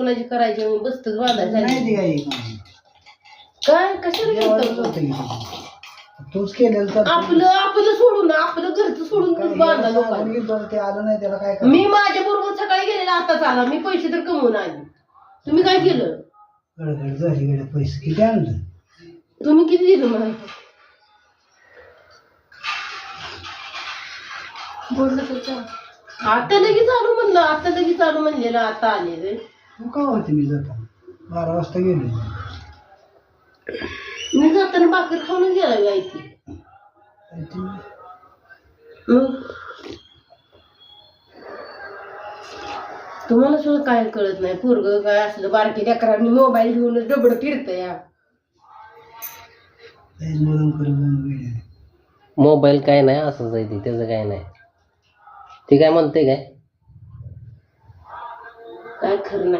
कोणाची करायची मी बसतच बांधायचं नाही ती काही काय कशाला गेलतो तूच केलेलं तर आपलं आपलं सोडून आपलं घरचं सोडून बांधा लोकांना ते आलं नाही त्याला काय मी माझ्या बरोबर सकाळी गेलेला आताच आला मी पैसे तर कमवून आले तुम्ही काय केलं गडगड झाली गड्या पैसे किती आणलं तुम्ही किती दिलं मला बोललं तर आता लगेच आलो म्हणलं आता लगेच आलो म्हणलेलं आता आले रे तू का होते मी जाताना 12 वाजता गेलो मी जाताना भाकर खाऊन गेला गायची तुम्हाला सुद्धा काय कळत नाही पोरग काय असलं बारकी लेकरांनी मोबाईल घेऊन डबड फिरत या मोबाईल काय नाही असंच आहे ते त्याचं काय नाही ते काय म्हणते काय खरं नाही